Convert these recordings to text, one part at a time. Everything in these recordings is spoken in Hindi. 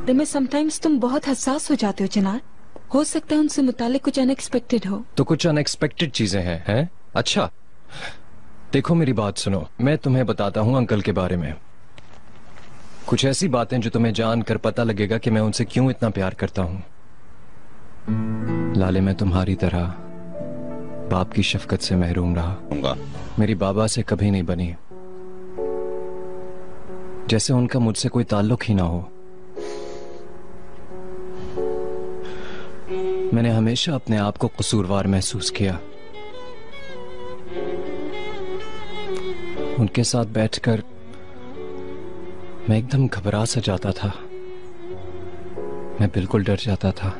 बारे में समटाइम्स तुम बहुत हसास हो जाते हो चिनार। हो सकता है उनसे मुतालिक कुछ अनएक्सपेक्टेड हो। तो कुछ अनएक्सपेक्टेड चीजें हैं? अच्छा, देखो मेरी बात सुनो, मैं तुम्हें बताता हूँ अंकल के बारे में कुछ ऐसी बातें जो तुम्हें जानकर पता लगेगा कि मैं उनसे क्यों इतना प्यार करता हूँ। लाले, मैं तुम्हारी तरह बाप की शफकत से महरूम रहा। मेरी बाबा से कभी नहीं बनी, जैसे उनका मुझसे कोई ताल्लुक ही ना हो। मैंने हमेशा अपने आप को कसूरवार महसूस किया। उनके साथ बैठकर मैं एकदम घबरा सा जाता था। मैं बिल्कुल डर जाता था।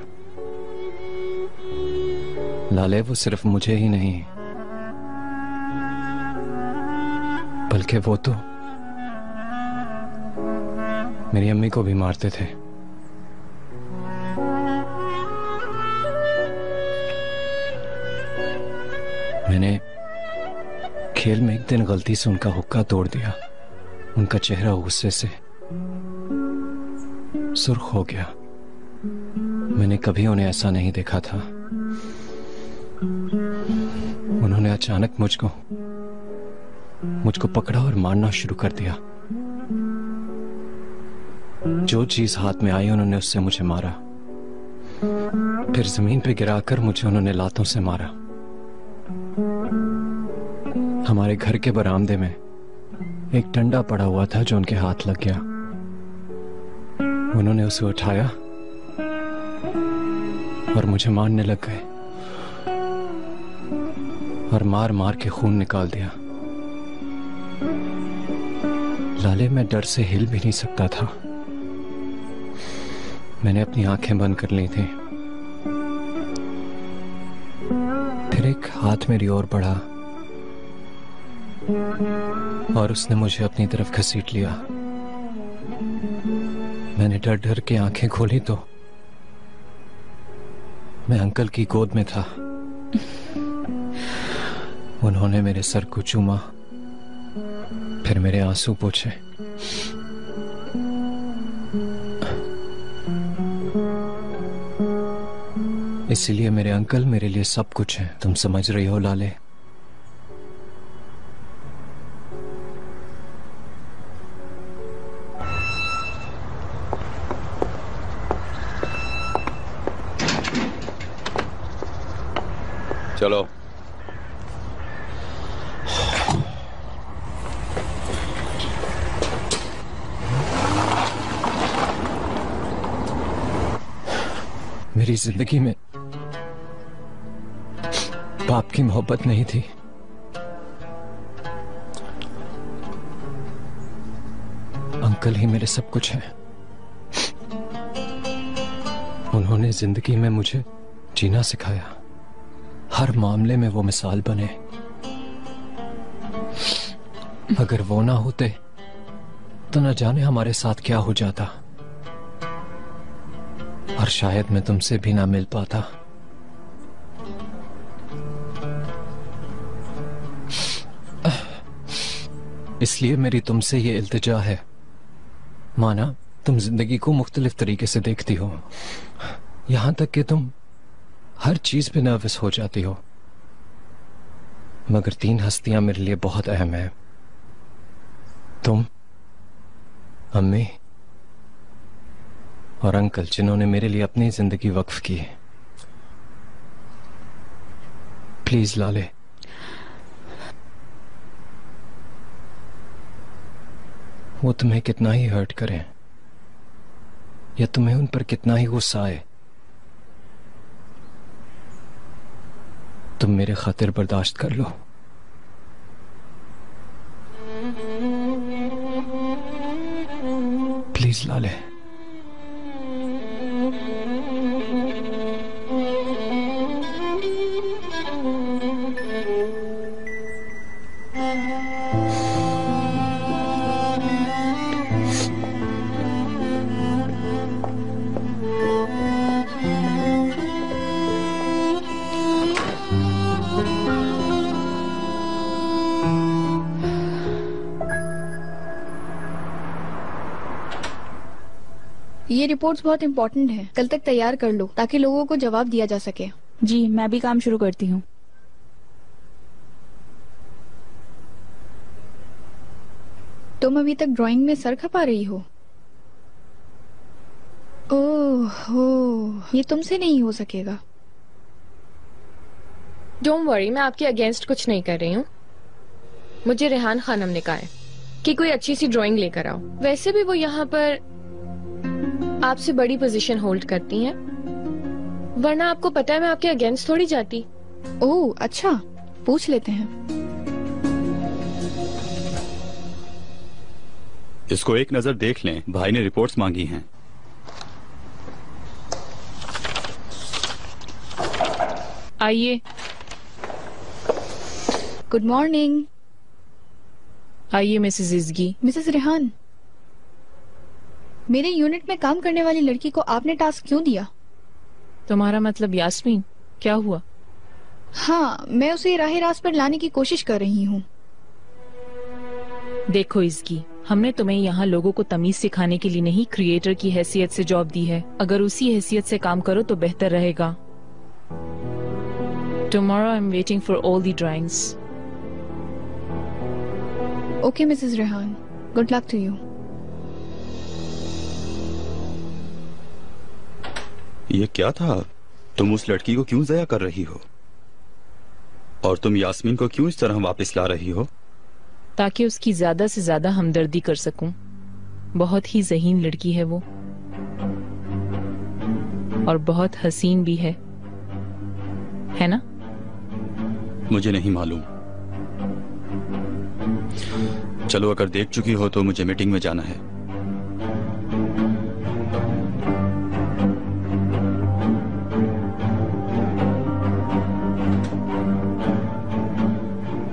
लाले, वो सिर्फ मुझे ही नहीं बल्कि वो तो मेरी अम्मी को भी मारते थे। मैंने खेल में एक दिन गलती से उनका हुक्का तोड़ दिया। उनका चेहरा गुस्से से सुर्ख हो गया। मैंने कभी उन्हें ऐसा नहीं देखा था। उन्होंने अचानक मुझको पकड़ा और मारना शुरू कर दिया। जो चीज हाथ में आई उन्होंने उससे मुझे मारा। फिर जमीन पे गिराकर मुझे उन्होंने लातों से मारा। हमारे घर के बरामदे में एक डंडा पड़ा हुआ था जो उनके हाथ लग गया। उन्होंने उसे उठाया और मुझे मारने लग गए और मार मार के खून निकाल दिया। लाले, मैं डर से हिल भी नहीं सकता था। मैंने अपनी आंखें बंद कर ली थी। फिर एक हाथ मेरी ओर बढ़ा और उसने मुझे अपनी तरफ घसीट लिया। मैंने डर डर के आंखें खोली तो मैं अंकल की गोद में था। उन्होंने मेरे सर को चूमा, फिर मेरे आंसू पोंछे। इसीलिए मेरे अंकल मेरे लिए सब कुछ है। तुम समझ रही हो लाले? चलो। मेरी जिंदगी में बाप की मोहब्बत नहीं थी। अंकल ही मेरे सब कुछ हैं। उन्होंने जिंदगी में मुझे जीना सिखाया। हर मामले में वो मिसाल बने। अगर वो ना होते तो न जाने हमारे साथ क्या हो जाता, और शायद मैं तुमसे भी ना मिल पाता। इसलिए मेरी तुमसे ये इल्तिजा है, माना तुम जिंदगी को मुख्तलिफ तरीके से देखती हो, यहां तक कि तुम हर चीज पे नर्वस हो जाती हो, मगर 3 हस्तियां मेरे लिए बहुत अहम है। तुम, अम्मी और अंकल, जिन्होंने मेरे लिए अपनी जिंदगी वक्फ की है। प्लीज लाले, वो तुम्हें कितना ही हर्ट करें या तुम्हें उन पर कितना ही गुस्सा आए, तुम मेरे खातिर बर्दाश्त कर लो। प्लीज लाले। ये रिपोर्ट्स बहुत इम्पोर्टेंट है, कल तक तैयार कर लो ताकि लोगों को जवाब दिया जा सके। जी मैं भी काम शुरू करती हूँ। तुम अभी तक ड्राइंग में सर खपा रही हो? ओह, ये तुमसे नहीं हो सकेगा। डोंट वरी, मैं आपके अगेंस्ट कुछ नहीं कर रही हूँ। मुझे रेहान खानम ने कहा है कि कोई अच्छी सी ड्राइंग लेकर आओ। वैसे भी वो यहाँ पर आपसे बड़ी पोजीशन होल्ड करती हैं, वरना आपको पता है मैं आपके अगेंस्ट थोड़ी जाती। ओह अच्छा, पूछ लेते हैं। इसको एक नजर देख लें, भाई ने रिपोर्ट्स मांगी हैं। आइए। Good morning. आइए मिसेस इज़गी। मिसेस रेहान, मेरे यूनिट में काम करने वाली लड़की को आपने टास्क क्यों दिया? तुम्हारा मतलब यास्मीन? क्या हुआ? हाँ, मैं उसे राह रास्त पर लाने की कोशिश कर रही हूँ। देखो इज़गी, हमने तुम्हें यहाँ लोगों को तमीज सिखाने के लिए नहीं, क्रिएटर की हैसियत से जॉब दी है। अगर उसी हैसियत से काम करो तो बेहतर रहेगा। Tomorrow I am waiting for all the drawings. Okay Mrs Rehan, good luck to you. ये क्या था? तुम उस लड़की को क्यों ज़ाया कर रही हो? और तुम यास्मीन को क्यों इस तरह वापस ला रही हो? ताकि उसकी ज्यादा से ज्यादा हमदर्दी कर सकूं। बहुत ही ज़हीन लड़की है वो, और बहुत हसीन भी है ना? मुझे नहीं मालूम। चलो, अगर देख चुकी हो तो मुझे मीटिंग में जाना है।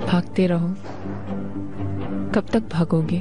भागते रहो। कब तक भागोगे?